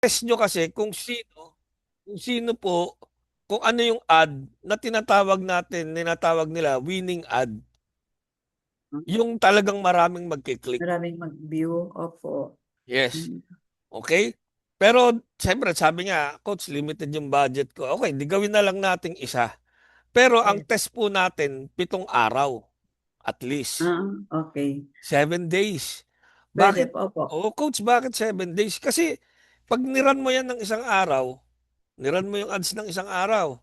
test nyo kasi kung sino po, kung ano yung ad na tinatawag nila winning ad, yung talagang maraming magkiklik. Maraming mag-view. Opo. Yes. Mm. Okay? Pero, siyempre, sabi niya, Coach, limited yung budget ko. Okay, di gawin na lang nating isa. Pero ang Yes. test po natin, 7 araw. At least. Okay. 7 days. Pwede Bakit? po, opo. Oo, Coach, bakit 7 days? Kasi, pag niran mo yan ng isang araw, niran mo yung ads ng isang araw,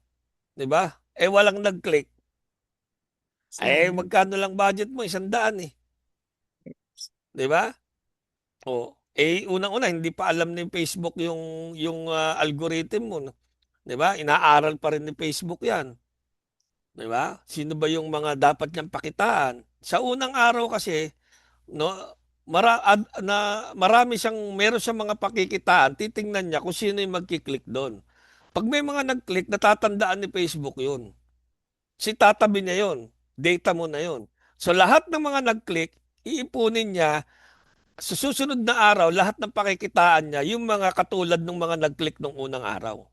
di ba? Eh, walang nag-click. Eh, Sayang. magkano lang budget mo? 100 eh. Di ba? O, eh, unang-una, hindi pa alam ni Facebook yung algorithm mo. No? Di ba? Inaaral pa rin ni Facebook yan. Di ba? Sino ba yung mga dapat niyang pakitaan? Sa unang araw kasi, no, meron siyang mga pakikitaan, titingnan niya kung sino yung magkiklik doon. Pag may mga nag-click, natatandaan ni Facebook yun. Si tatabi niya yun. Data mo na yun. So lahat ng mga nag-click, iipunin niya sa susunod na araw, lahat ng pakikitaan niya, yung mga katulad ng mga nag-click nung unang araw.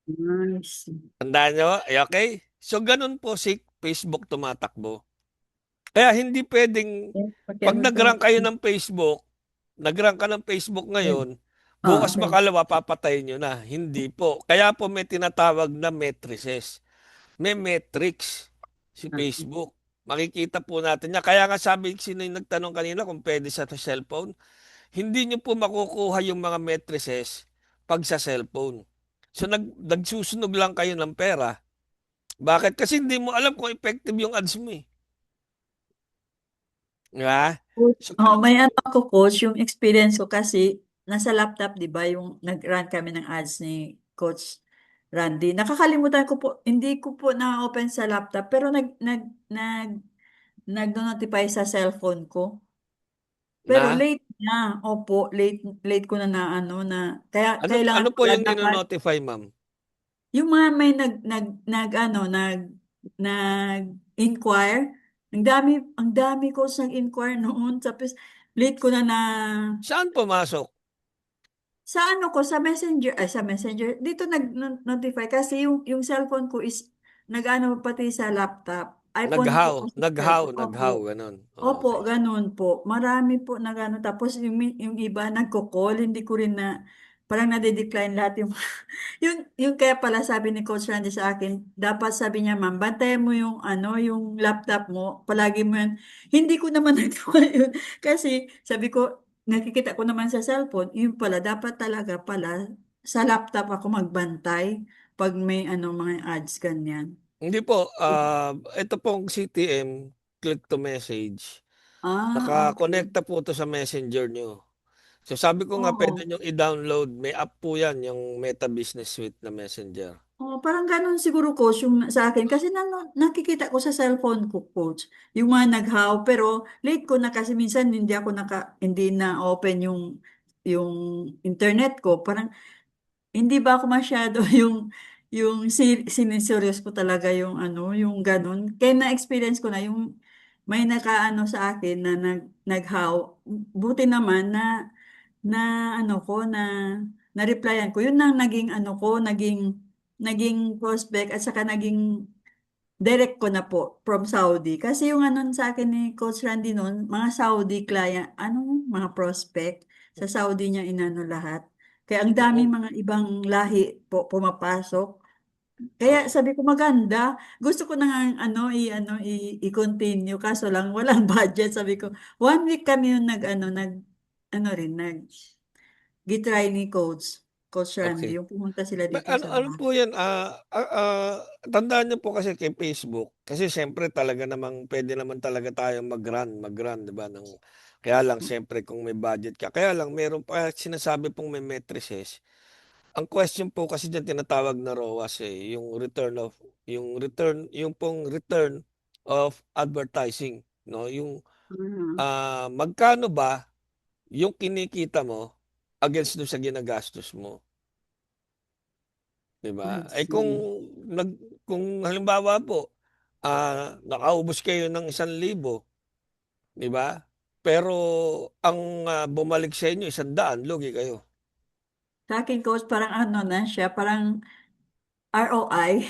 Nice. Tandaan nyo? Okay? So ganun po si Facebook tumatakbo. Kaya hindi pwedeng, Yes, pag pakiano po. nag-rank kayo ng Facebook, nag-rank ka ng Facebook Yes. ngayon, bukas Okay. makalawa, papatayin nyo na. Hindi po. Kaya po may tinatawag na matrices. May metrics si Okay. Facebook. Makikita po natin niya. Kaya nga sabi, sino yung nagtanong kanina kung pwede sa cellphone, hindi nyo po makukuha yung mga matrices pag sa cellphone. So nagsusunog lang kayo ng pera. Bakit? Kasi hindi mo alam kung effective yung ads mo eh. Di ba? Coach, So, oh, may ano ako, coach, yung experience ko kasi nasa laptop, 'di ba, yung nag-run kami ng ads ni Coach Randy. Nakakalimutan ko po, hindi ko po na-open sa laptop, pero nag-notify sa cellphone ko. Pero na, late na, opo, late late ko na ano na kaya ano kailangan po pala yung dapat ino-notify, ma'am? yung mga may nag-inquire. Ang dami ko nag-inquire noon. Tapos late ko na Saan pumasok? sa ano ko, sa Messenger, dito nag-notify kasi yung cellphone ko is nag-ano pati sa laptop. iPhone Naghaw, po kasi naghaw, cellphone. naghaw, Opo. ganun. Opo, Okay. ganun po. Marami po na gano'n. Tapos yung iba nagko-call, hindi ko rin na, parang nade-decline lahat yung, yung kaya pala sabi ni Coach Randy sa akin, dapat sabi niya, ma'am, bantayan mo yung, ano, yung laptop mo, palagi mo yan. Hindi ko naman nagawa yun. Kasi sabi ko, nakikita ko naman sa cellphone, yun pala, dapat talaga pala, sa laptop ako magbantay pag may ano, mga ads ganyan. Hindi po, ito pong CTM, click to message. Okay. Nakakonekta po to sa messenger nyo. So sabi ko nga, Oo. pwede nyo i-download. May app po yan, yung Meta Business Suite na messenger. Oh, parang ganun siguro coach yung sa akin kasi nakikita ko sa cellphone ko coach yung mga naghaw pero late ko na kasi minsan hindi na open yung internet ko parang hindi ba ako masyado yung siniserious ko talaga yung ano yung ganun kaya na-experience ko na yung may nakaano sa akin na naghaw buti naman na ano ko na-replyan ko yun ang naging ano ko naging prospect at saka naging direct ko na po from Saudi kasi yung ano sa akin ni Coach Randy noon mga Saudi client mga prospect sa Saudi niya inano lahat kaya ang daming Oo. mga ibang lahi po pumapasok kaya Oo. sabi ko maganda gusto ko na nga i-continue kaso lang walang budget sabi ko 1 week kami yung nag rin gitry ni Coach Randy, Okay. yung pumunta sila dito sa Ano po yan, tandaan niyo po kasi kay Facebook, kasi siyempre talaga namang, pwede naman talaga tayong mag-run, di ba? Kaya lang, siyempre, kung may budget ka. Kaya lang, meron pa sinasabi pong may matrices. Ang question po kasi dyan tinatawag na ROAS eh, yung pong return of advertising, no? Yung Mhm. magkano ba yung kinikita mo against do sa ginagastos mo, 'di I ba? Eh see. kung halimbawa po, nakaubos kayo ng 1,000, 'di ba? Pero ang bumalik sa inyo 100, lugi kayo. Sa akin, coach, parang ano na siya, parang ROI.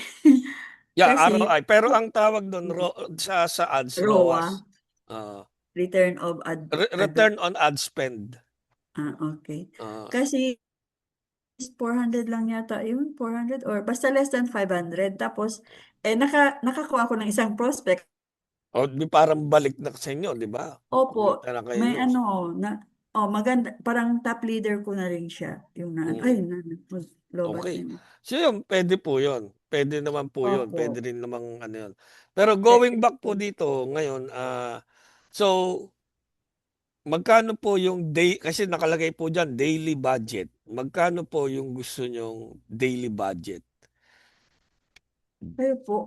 Yeah, Kasi, ROI. Pero ang tawag doon sa ads, ROA, ROAS. Ah, return of return on ad spend. okay. Ah, Kasi, 400 lang yata yun, 400 or basta less than 500. Tapos, nakakuha ko ng isang prospect. o di parang balik na sa inyo, di ba? Opo, Kumita na kayo may nun. ano, na, oh, maganda, parang top leader ko na rin siya. Yung ay, Mm. lobat na Okay. yun. So yun, pwede po yun. Pwede naman po yun. Opo. Pwede rin namang ano yun. Pero Eh, going back po dito ngayon, so magkano po yung kasi nakalagay po diyan daily budget. Magkano po yung gusto nyong daily budget? kayo po,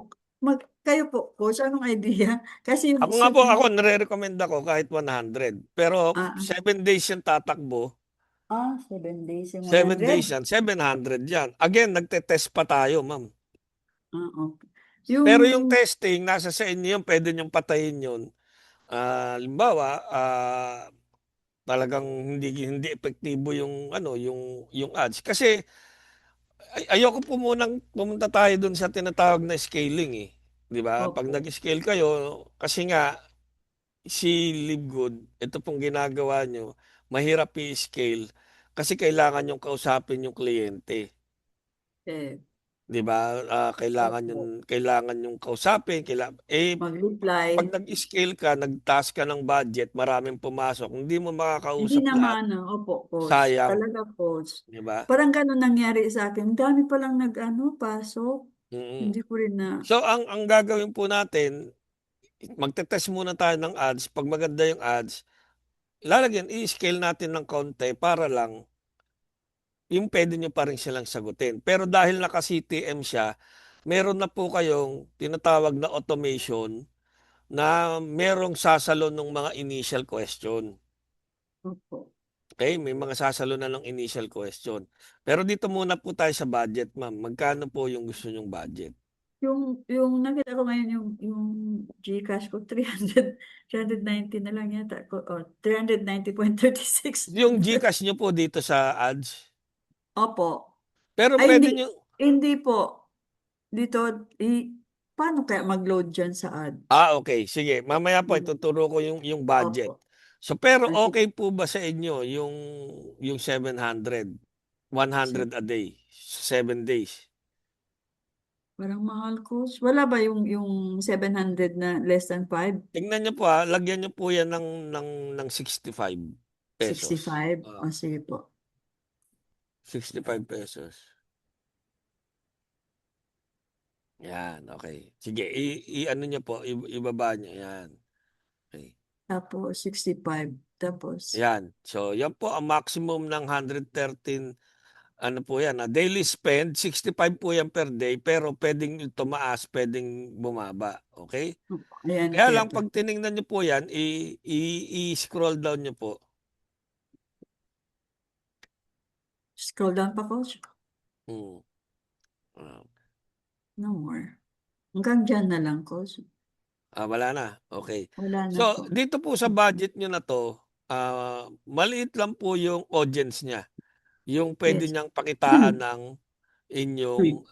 kayo po, coach, anong idea? Kasi yung Ako nga po, shipping, ako nare-recommend ako kahit 100. Pero ah, 7 days yung tatakbo. 7 days yung 7 days 100. yan, 700 yan. Again, nagte-test pa tayo, ma'am. Okay. Yung, Pero yung testing, nasa sa inyo yun, pwede nyong patayin yun. Halimbawa, talagang hindi hindi epektibo yung ano, yung ads. Kasi ayoko po munang pumunta tayo dun sa tinatawag na scaling eh. 'Di ba? Pag opo, nag-scale kayo, kasi nga si Livegood, ito pong ginagawa nyo, mahirap i-scale kasi kailangan yung kausapin yung kliyente. eh, 'Di ba? opo, Kailangan yung kausapin, pag mag-reply. nag-scale ka, nag-task ka ng budget, maraming pumasok, hindi mo Hindi makakausap lahat, naman, opo, coach. sayang, Talaga, coach. 'di ba? Parang ganun nangyari sa akin. Ang dami palang pasok. Mm. Hindi ko rin na, So ang gagawin po natin, magte-test muna tayo ng ads. Pag maganda yung ads, i-scale natin ng konti para lang yung pwede nyo pa rin silang sagutin. Pero dahil naka-CTM siya, meron na po kayong tinatawag na automation na merong sasalo ng mga initial question. opo. Okay, may mga sasalo na ng initial question. Pero dito muna po tayo sa budget, ma'am. Magkano po yung gusto nyong budget? Yung nakita ko ngayon, yung GCash ko, 300, 390 na lang yata. Three hundred ninety point 36. Yung GCash nyo po dito sa ads. Opo. Pero Ay, pwede hindi. nyo, Hindi po. Dito, paano kaya mag-load dyan sa ads? okay, sige. Mamaya po ituturo ko yung budget. Opo. So, pero Kasi, okay po ba sa inyo yung 700, 100 a day, 7 days? parang mahal, coach. Wala ba yung 700 na less than 5? Tingnan nyo po lagyan nyo po yan ng 65 pesos. 65? Ah, O, sige po. 65 pesos. Yan, okay. Sige, ano nyo po, ibaba nyo. Yan. Okay. Tapos, 65. Tapos, Yan. So, yan po ang maximum ng 113, ano po yan, daily spend, 65 po yan per day, pero pwedeng tumaas, pwedeng bumaba. Okay? ayan, Kaya kaya lang, pa. pag tinignan nyo po yan, i-scroll down nyo po. Scroll down pa, coach. Hmm. Ah, No more. Hanggang dyan na lang, coach. wala na. Okay. Wala na So, po. dito po sa budget nyo na to, maliit lang po yung audience niya. Yung pwede Yes. niyang pakitaan ng inyong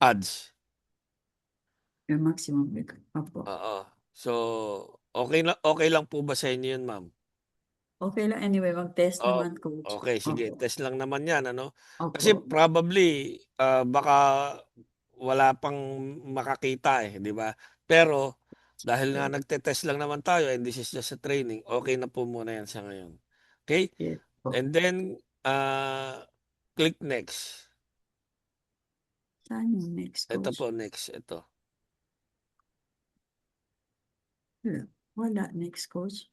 ads. Yung maximum big. Opo. Oo. So, okay lang po ba sa inyo yun, ma'am? Okay lang. Anyway, mag-test Oh, naman, coach. okay, sige. Opo. Test lang naman 'yan, ano? Opo. Kasi probably baka wala pang makakita 'di ba? Pero dahil nga Yes. nagte-test lang naman tayo and this is just a training, okay na po muna 'yan sa ngayon. Okay? Yes po. And then click next. Saan yung next, Ito coach? po next, ito. Wala. Wala. Next, coach.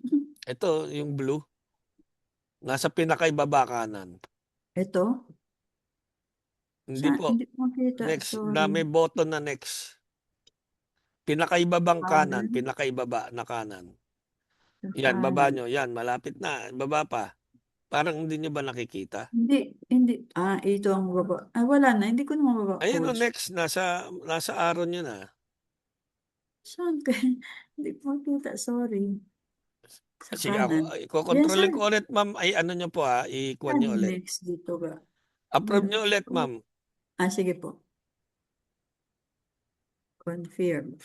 Ito yung blue, nasa pinakaibaba kanan. Ito? Hindi po. Hindi ko makita. Next na Sorry. may button na next. Pinakaibabang kanan, Kanan. pinakaibaba na kanan. Sa Yan, baba kanan. nyo. Yan, malapit na. Baba pa. Parang hindi nyo ba nakikita? Hindi. Hindi. Ito ang baba. Wala na. Hindi ko na mababa, Ayan o, coach. next. Nasa arrow nyo na. Saan ka? Hindi ko makita. Sorry. Sa Sige, ako, kanan. Yan, ikokontrolin ko ulit, ma'am. Ay, ano nyo po, ikuha saan nyo yung ulit. next dito ba? Approve nyo ulit, ma'am. Sige po. Confirm.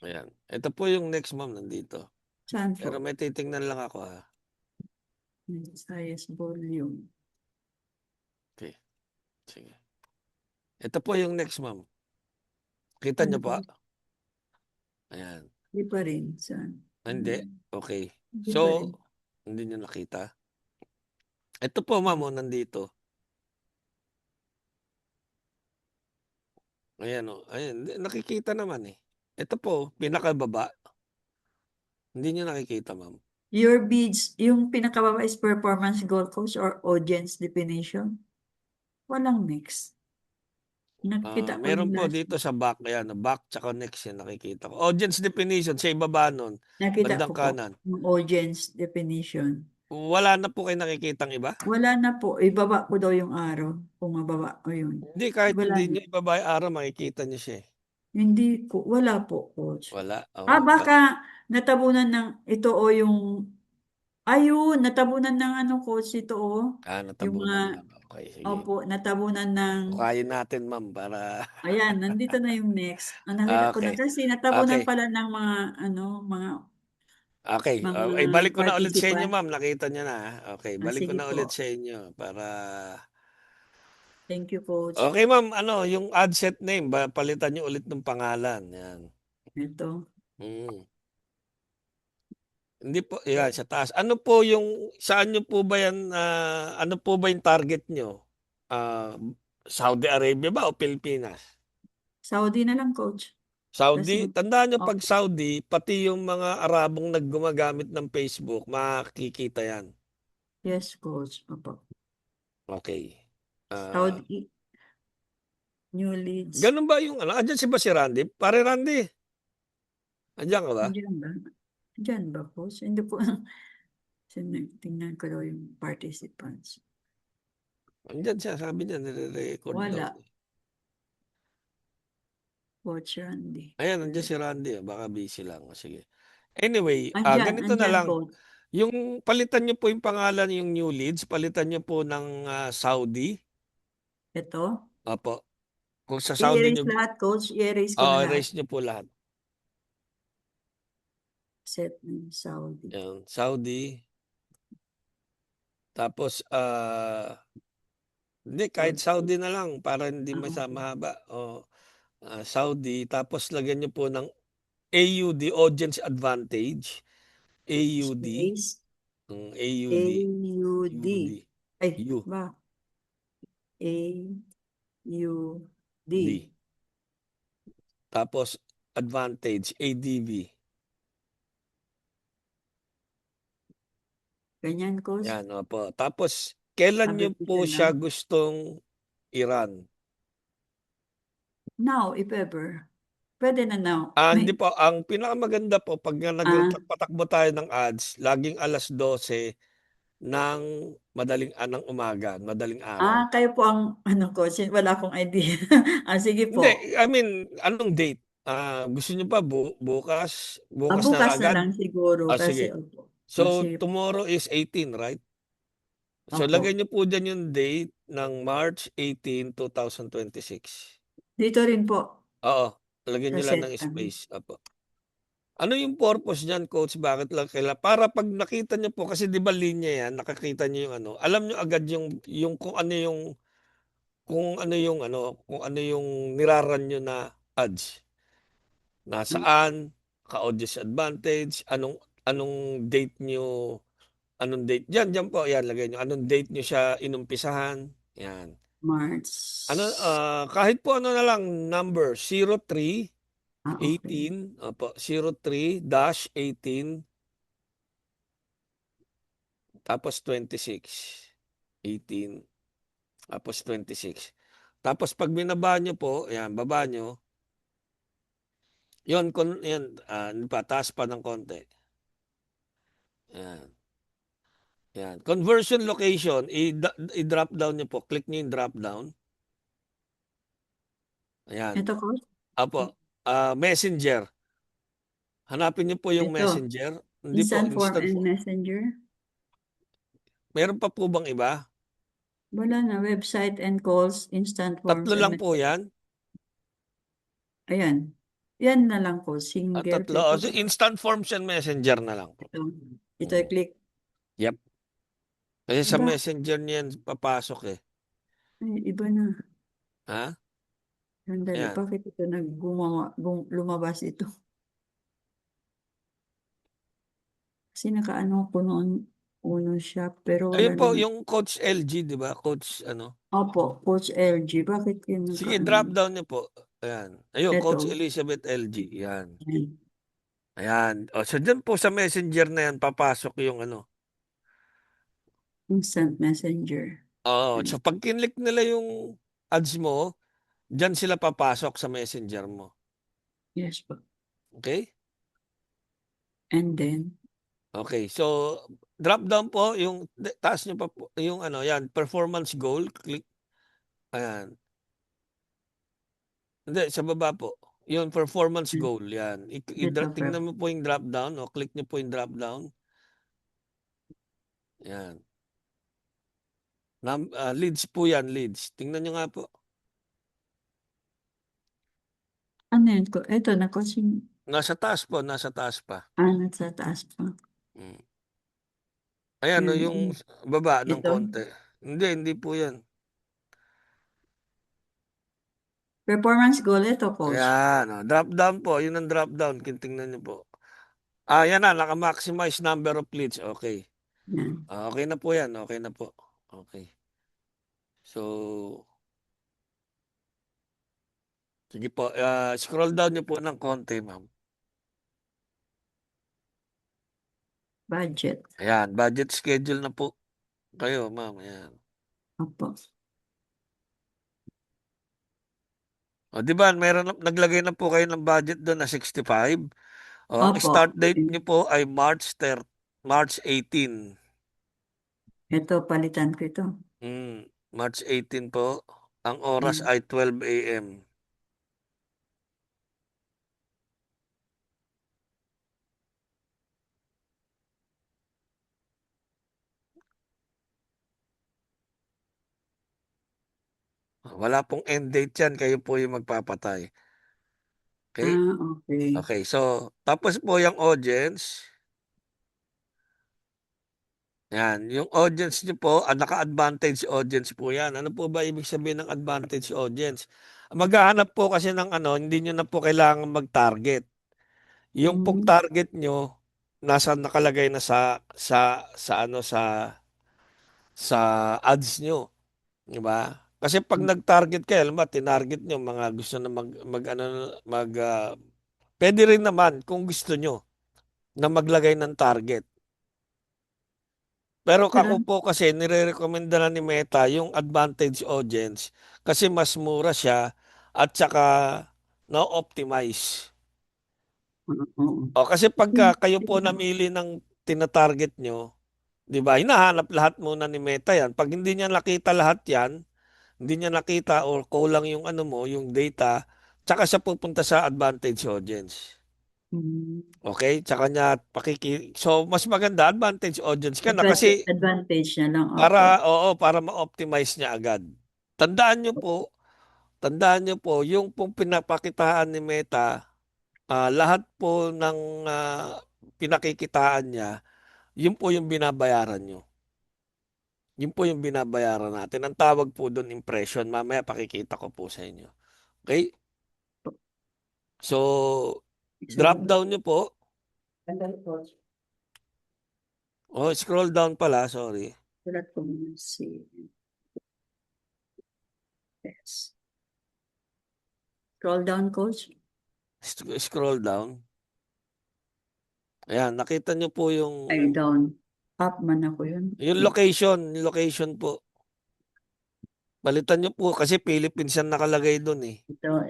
Ayan. Ito po yung next, ma'am, nandito. Saan Pero po? may titingnan lang ako, ha. Size volume. Okay, sige. Ito po yung next, ma'am. Kita Ano nyo po? po? Ayan. Di pa rin. Saan? Hindi. Okay. Di pa So, rin. hindi nyo nakita. Ito po, ma'am, nandito. Ayan, o. Ayan. Nakikita naman, eh. Ito po, pinakababa. Hindi nyo nakikita, ma'am. Your bids, yung pinakababa is performance goal coach or audience definition? Walang mix. Nakikita ko Meron yung po last. dito sa back. Ayan, back tsaka next yan nakikita ko. Audience definition sa ibaba nun. Nakita ko Bandang po kanan. yung audience definition. Wala na po kayo nakikitang iba? Wala na po. Ibaba ko daw yung araw. Kung mababa ko yun. Hindi, kahit Wala hindi na. nyo ibaba yung araw, makikita nyo siya, eh. Hindi po. Wala po, coach. Wala. Baka natabunan ng ito o yung ayun, natabunan ng ano coach ito o. Yung mga, Natabunan lang. Okay, sige. opo, natabunan ng, Bukayin natin, ma'am, para... ayan, nandito na yung next. Nakita ko na Okay. kasi natabunan Okay. pala ng mga, ano, Okay. mga Ay, balik ko na ulit sa inyo, participant. ma'am. Nakita nyo na, ha? Okay. Balik ko Sige na ulit po. sa inyo para... Thank you, coach. Okay, ma'am. Yung ad set name, palitan nyo ulit ng pangalan. Yan. Ito. Hmm. Hindi po, yan, sa taas. Ano po yung, saan nyo po ba yan, ano po ba yung target nyo? Ah, Saudi Arabia ba o Pilipinas? Saudi na lang, coach. Kasi, Saudi, tandaan nyo pag opo. Saudi, pati yung mga Arabong naggumagamit ng Facebook, makikita yan. Yes, coach. Opo. Okay. Ah, Saudi, new leads. ganun ba yung ano? Andyan si ba si Randy? Pare Randy, andyan ka ba? Diyan ba? Diyan ba, coach? Hindi po. Tingnan ko daw yung participants. Andyan siya, sabi niya, nire-record daw. Wala. Coach Randy. Ayan, andyan si Randy. Baka busy lang. Sige. Anyway, Andyan, ganito na andyan, lang. coach. Yung palitan nyo po yung pangalan, yung new leads, palitan nyo po ng Saudi. Ito. Opo. Kung sa Saudi nyo, I-erase lahat, coach. I-erase ko na lahat. erase nyo po lahat. Set ng Saudi. Yan, Saudi. Tapos, hindi, kahit Coach. Saudi na lang para hindi Okay. mahaba. Saudi. Tapos, lagyan nyo po ng AUD, Audience Advantage. AUD. Space. AUD. AUD. UD. Ay, U. ba? AUD. D. Tapos, Advantage. ADV. Ganyan, coach. Yan, opo. Tapos, kailan nyo Sabi ko po siya siya lang. gustong i-run? Now, if ever. Pwede na now. Hindi po. Ang pinakamaganda po, pag nga Ah, nagpatakbo tayo ng ads, laging alas 12 ng ng umaga, madaling araw. kayo po ang, ano, coach. Wala akong idea. Sige Hindi, po. I mean, anong date? Gusto nyo pa bukas? Bukas na Bukas na agad? lang siguro kasi, Sige. opo. So, Sige po. tomorrow is 18, right? So, lagay Opo. nyo po dyan yung date ng March 18, 2026. Dito rin po Oo, lagyan sa nyo lang set. ng space. Apo. Ano yung purpose niyan, coach? Bakit lang kaila? Para pag nakita nyo po, kasi di ba linya yan, nakakita nyo yung ano, alam nyo agad yung kung ano yung niraran nyo na ads. Nasaan, ka-audience advantage, anong date nyo, anong date, diyan po, yan, lagay nyo, anong date nyo siya inumpisahan, yan. March. Kahit po ano na lang, number, 03, Okay. 18, opo, 03-18, tapos 26, 18, tapos 26. Tapos pag binaba nyo po, yan, baba nyo, yun, yan, pataas pa ng konti. Yan. Yan. Conversion location, i-drop down nyo po. Click nyo yung drop down. Ayan. Ito, coach. Apo. Messenger. Hanapin niyo po yung Ito, Messenger. Hindi po, instant form instant and po. messenger. Meron pa po bang iba? Wala na, website and calls, instant forms Tatlo and lang po messenger. yan. Ayan. Yan na lang po, single Tatlo. click O, ko. so instant forms and messenger na lang po. Ito, ito Mm. i-click. Yep. Kasi sa Ba, messenger niyan papasok eh. ay, iba na. Ha? Sandali, Ayan. bakit ito lumabas ito? Kasi nakaano ko noon, uno shop, pero wala Ayun po, naman. yung Coach LG, di ba? Coach ano? Opo, Coach LG. Bakit yun Sige, nakaano? drop down niyo po. Ayan. Ayun, Ito, Coach Elizabeth LG. Ayan. ayan, Ayan. O, so dyan po sa messenger na yan, papasok yung ano. instant messenger. Oo. So Ayan. pag kinlik nila yung ads mo, dyan sila papasok sa messenger mo. Yes po. Okay? And then, Okay. So, drop down po yung taas nyo pa po, yung ano, yan, performance goal. Click. Ayan. Hindi, sa baba po. Yung performance goal, yan. ito, Tingnan mo po yung drop down, o click nyo po yung drop down. Yan. Leads po yan, leads. Tingnan nyo nga po. ano yun ko? Ito, na-coaching. Nasa taas po, nasa taas pa. Nasa taas pa. Mm. Ayan, no, Yun, yung baba ng ito, konti. Hindi, hindi po yan. performance goal, ito, coach. Ayan, no, drop down po. Yun ang drop down. Tingnan nyo po. Yan na, naka-maximize number of leads. Okay. Yan. Okay na po yan. Okay na po. Okay. So, sige po. Scroll down nyo po ng konti, ma'am. Budget. Ayan, budget schedule na po kayo, ma'am. Ayan. Opo. O, di ba, naglagay na po kayo ng budget doon na 65. O, ang Opo. start date nyo po ay March 18. Ito, palitan ko ito. March 18 po. Ang oras Yan. ay 12 a.m. Wala pong end date yan. Kayo po yung magpapatay. Okay? Okay. Okay. So, tapos po yung audience. Yan. Yung audience nyo po, naka-advantage audience po yan. Ano po ba ibig sabihin ng advantage audience? Maghahanap po kasi ng ano, hindi nyo na po kailangan mag-target. Yung pong Mm, target nyo, nakalagay na sa ads nyo. Di ba? Kasi pag nag-target kayo, alam mo, tinarget nyo mga gusto na pwede rin naman kung gusto nyo na maglagay ng target. Pero pero, ako po kasi nire-recommenda na ni Meta yung advantage audience kasi mas mura siya at saka na-optimize. oo. O kasi pagka kayo po namili ng tina-target nyo, 'di ba? Hinahanap lahat muna ni Meta 'yan. Pag hindi niya nakita lahat 'yan, hindi niya nakita or kulang yung ano mo, yung data, tsaka siya pupunta sa advantage audience. Mm, Okay? Tsaka niya so mas maganda advantage audience ka na kasi advantage na lang. Opo. para, oo, para ma-optimize niya agad. Tandaan niyo po, tandaan niyo po, yung pong pinapakitaan ni Meta, lahat po ng pinakikitaan niya, yun po yung binabayaran niyo. Yun po yung binabayaran natin. Ang tawag po doon impression. Mamaya pakikita ko po sa inyo. Okay? So, drop So, down niyo po. sandali po. Oh, scroll down pala, sorry. Sulat ko muna si yes. Scroll down, coach. Scroll down. Ayan, nakita niyo po Ay, down. Up man ako yun. yung location po. Palitan niyo po kasi Philippines yan nakalagay doon eh. Ito,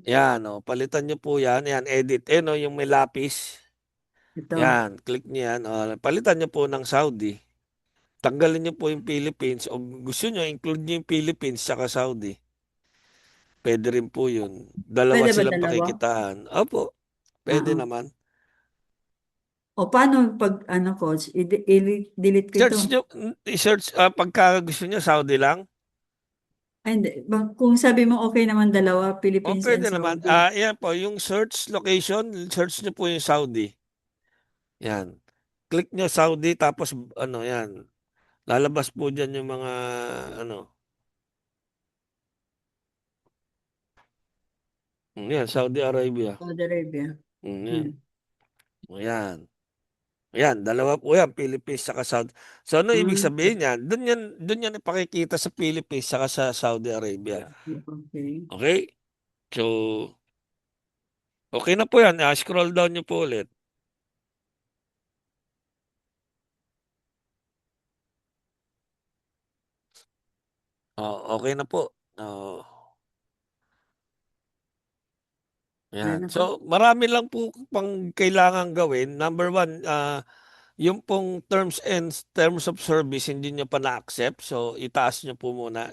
Yan, oh, palitan niyo po yan. Yan, edit. Oh, yung may lapis. ito. Yan, click niyo yan. Oh, palitan niyo po ng Saudi. Tanggalin niyo po yung Philippines. O gusto niyo, include niyo yung Philippines saka Saudi. Pwede rin po yun. Dalawa Pwede ba silang dalawa? pakikitaan. Opo, pwede Oo. naman. O paano pag ano coach, i-delete ko ito. Search nyo, i-search, pagka gusto nyo, Saudi lang. Ay, hindi. Kung sabi mo okay naman dalawa, O Philippines and pwede naman. Saudi. Yan po, yung search location, search nyo po yung Saudi. Yan. Click nyo Saudi, tapos ano, yan. Lalabas po dyan yung mga, ano, yan, Saudi Arabia. Saudi Arabia. Yan. Hmm. Yan. Yan, dalawa po yan, Philippines saka Saudi. So ano ibig Ah, sabihin yan? Doon yan ipakikita sa Philippines saka sa Saudi Arabia. okay. Okay? So, okay na po yan. Scroll down nyo po ulit. Okay na po. Oh, Wala yan. na coach. So, marami lang po pang kailangan gawin. Number one, yung pong terms of service, hindi nyo pa na-accept. So, itaas nyo po muna.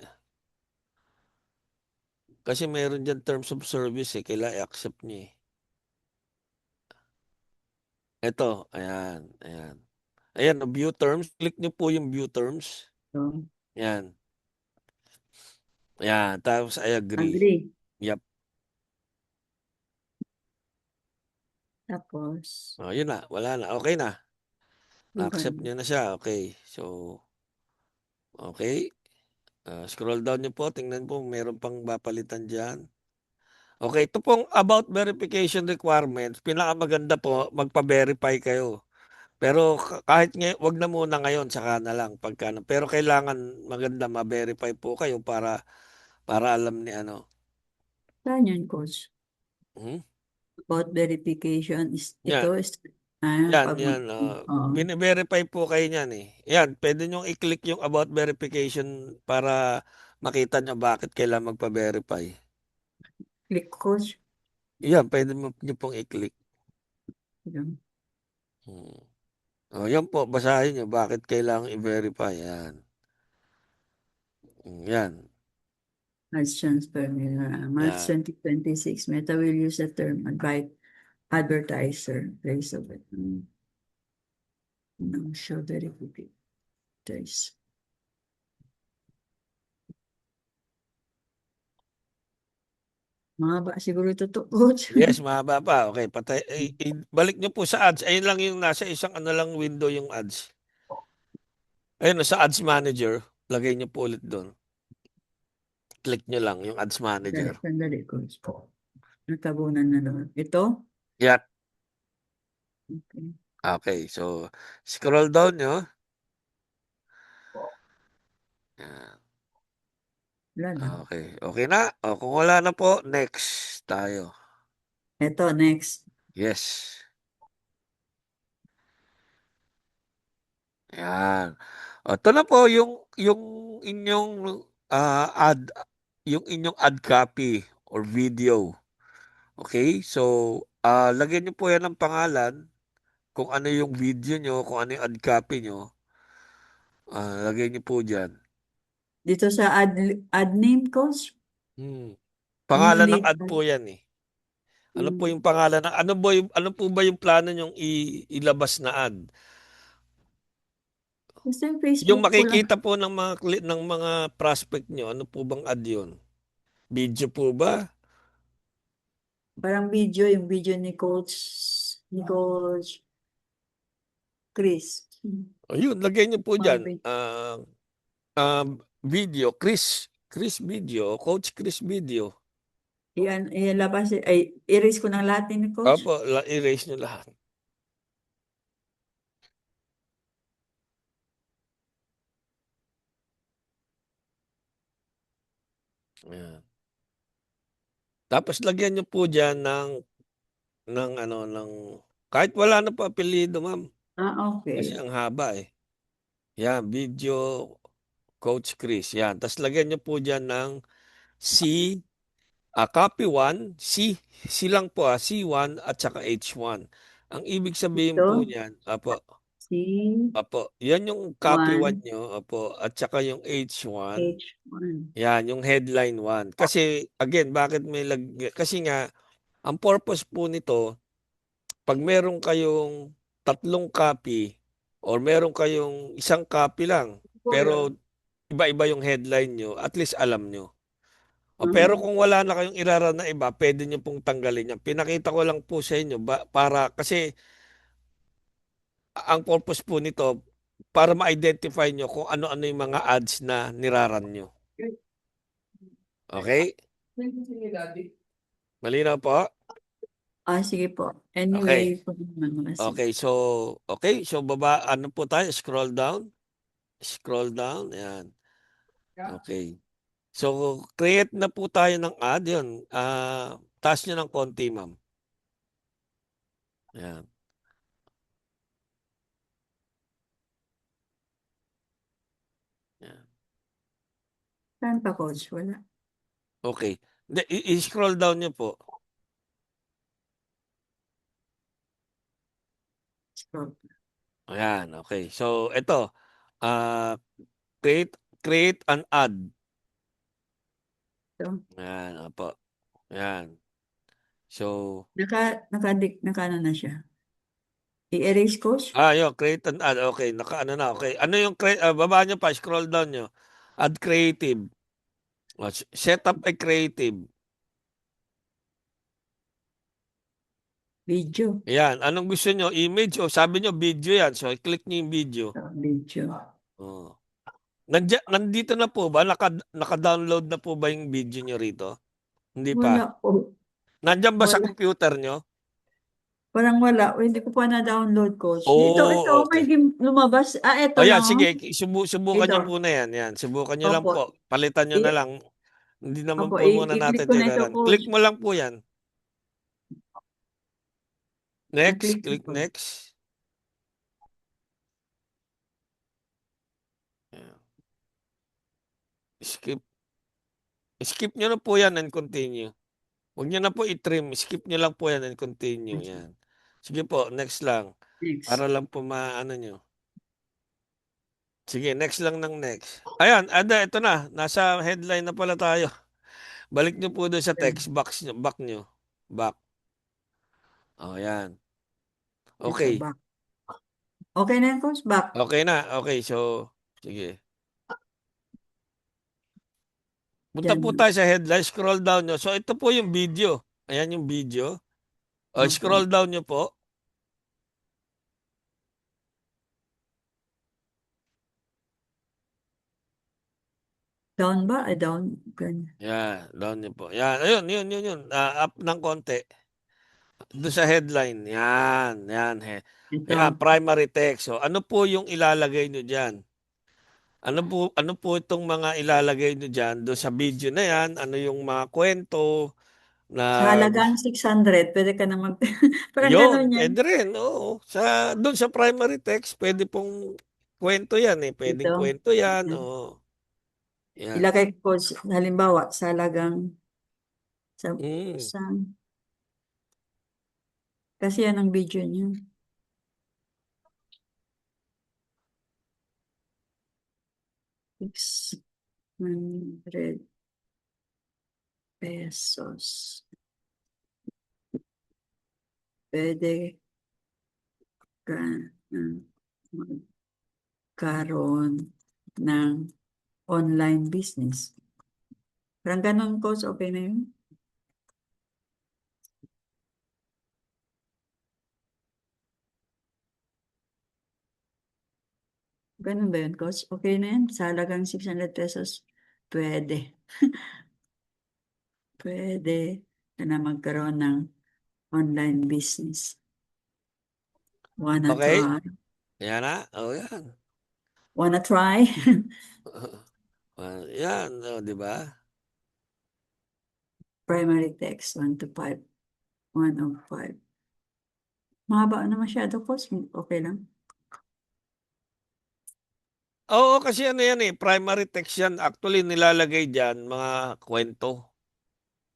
Kasi meron dyan terms of service eh. Kailangan i-accept nyo eh. Ito, ayan, ayan. Ayan, view terms. Click nyo po yung view terms. So, Yan. Yan. Tapos I agree. agree. Yep. Tapos, Yun na. Wala na. Okay na. Na-accept okay. nyo na siya. Okay. So, okay. Scroll down nyo po. Tingnan po. Meron pang papalitan dyan. Okay. Ito pong about verification requirements. Pinakamaganda po, magpa-verify kayo. Pero kahit wag na muna ngayon, saka na lang. Pero kailangan maganda ma-verify po kayo para alam ni ano. Saan yun coach? Hmm? About verification is Yan. ito is Yan, pag yan. oh, Bine-verify po kayo niyan eh. Yan, pwede nyo i-click yung about verification para makita nyo bakit kailangan magpa-verify. click coach. Yan, pwede nyo pong i-click. Yan. Hmm. Yan po, basahin nyo bakit kailangan i-verify. Yan. Yan. Ads transfer nila. March Yan. 2026, Meta will use the term advertiser place of it. No, show verification. Mahaba siguro ito to, coach. Yes, mahaba pa. Okay, balik nyo po sa ads. Ayun lang yung nasa isang ano lang window yung ads. Ayun, sa ads manager. Lagay nyo po ulit doon. Click nyo lang yung ads manager. Sandali, coach. Natabunan na naman. Ito? Yan. Okay. Okay, so scroll down nyo. Yan. Wala na. Okay, okay na. Kung wala na po, next tayo. Ito, next. Yes. Yan. Ito na po yung inyong ad, yung inyong ad copy or video. Okay? So, lagyan niyo po yan ng pangalan kung ano yung video nyo, kung ano yung ad copy nyo. Lagyan niyo po dyan. Dito sa ad name, coach? Hmm. Yung Pangalan ng lead. ad po yan eh. Ano po yung pangalan ng ano po ba yung plano nyong ilabas na ad? Basta yung Yung Facebook ko lang. makikita po ng mga prospect nyo, ano po bang ad yun? Video po ba? Parang video, yung video ni Coach Chris. Ayun, lagay nyo po Mga dyan. Video, Chris video, Coach Chris video. Labas, ay, erase ko ng lahat ni Coach. Opo, erase nyo lahat. Ayan. Tapos lagyan nyo po dyan kahit wala na po apelyido, ma'am. Ah, Kasi okay. ang haba eh. Yan, video, Coach Chris. Yan. Tapos lagyan nyo po dyan ng C, copy 1, C lang po C1 at saka H1. Ang ibig sabihin Ito, po niyan, C1, yan yung copy 1 nyo, at saka yung H1, H1. yan, yung headline 1. Kasi, again, bakit kasi nga, ang purpose po nito, pag meron kayong tatlong copy or meron kayong isang copy lang, pero iba-iba yung headline nyo, at least alam nyo. Pero Mhm. kung wala na kayong iraran na iba, pwede nyo pong tanggalin yan. Pinakita ko lang po sa inyo para kasi ang purpose po nito para ma-identify nyo kung ano-ano yung mga ads na niraran nyo. Okay? Malinaw po? Sige po. Okay. Anyway, po naman kasi. Okay, so baba ano po tayo? Scroll down. Scroll down. Ayan. Okay. So create na po tayo ng ad 'yun. Taas niyo ng konti, ma'am. Ayan. Ayan. Saan pa, coach? Wala. Okay. Hindi, i-scroll down niyo po. Scroll. Ayan, okay. So ito, ah create create an ad. So, Ayan, opo. Ayan. So, naka ano na siya. I-erase, coach? yun, create an ad. Okay, naka-ano na. Okay. Ano yung baba niyo pa, scroll down niyo. Add creative. Set up a creative. Video. Ayan. Anong gusto niyo? Image o sabi niyo video yan. So, i-click niyo yung video. Video. Oh. Nandito na po ba? Naka-download na po ba yung video niyo rito? Hindi pa. Wala po. Nandiyan ba sa Wala. computer niyo? Parang wala. O, hindi ko pa na-download, coach. Ito, Oh, may okay. lumabas. Ito O yan, lang, oh. sige. Subukan Ito. niyo muna yan. Yan. Subukan niyo lang Opo. po. Palitan niyo I, na lang. Hindi naman opo, po muna i-click natin ko na ito, tiraran. coach. Click mo lang po yan. Next. Na-click Click ko. next. Ayan. Skip. Skip nyo na po yan and continue. Huwag nyo na po i-trim. Skip nyo lang po yan and continue. Yan. Sige po, next lang. Para Next. lang po maano nyo. Sige, next lang ng next. Ayan, ito na. Nasa headline na pala tayo. Balik nyo po doon sa text box nyo. Back nyo. Back. O, yan. Ito, Okay. back. Okay na yan, coach? Back. Okay na. Okay, so, sige. Punta po Diyan. tayo sa headline. Scroll down nyo. So, ito po yung video. Ayan yung video. O, Opo. scroll down nyo po. Down ba? Down. Ganyan. Yan, down niyo po. Yan, ayun, yun. Up ng konti. Doon sa headline. Yan, yan. Ito. Yan, primary text. So, ano po yung ilalagay nyo dyan? Ano po itong mga ilalagay nyo dyan? Doon sa video na yan, ano yung mga kwento na Sa halagang 600, pwede ka na mag... Parang yon, gano'n yan. pwede rin. Oo. Doon sa primary text, pwede pong kwento yan eh. Pwedeng Ito. kwento yan. Oo. Yan. Ilagay ko, halimbawa, sa halagang... Sa, Mm. sa, kasi yan ang video niyo. 600 pesos. Pwede ka na magkaroon ng online business. Parang ganun, coach, okay na yun? Ganun ba yun, coach? Okay na yan? Sa halagang 600 pesos, pwede. Pwede ka na magkaroon ng online business. Wanna Okay? try? Yan na. Oh, yan. Wanna try? Yan, oh, di ba? Primary text, 1 to 5. 1 of 5. Mahaba na masyado, coach. Okay lang. Oo, kasi ano yan eh, primary text yan. Actually, nilalagay dyan mga kwento.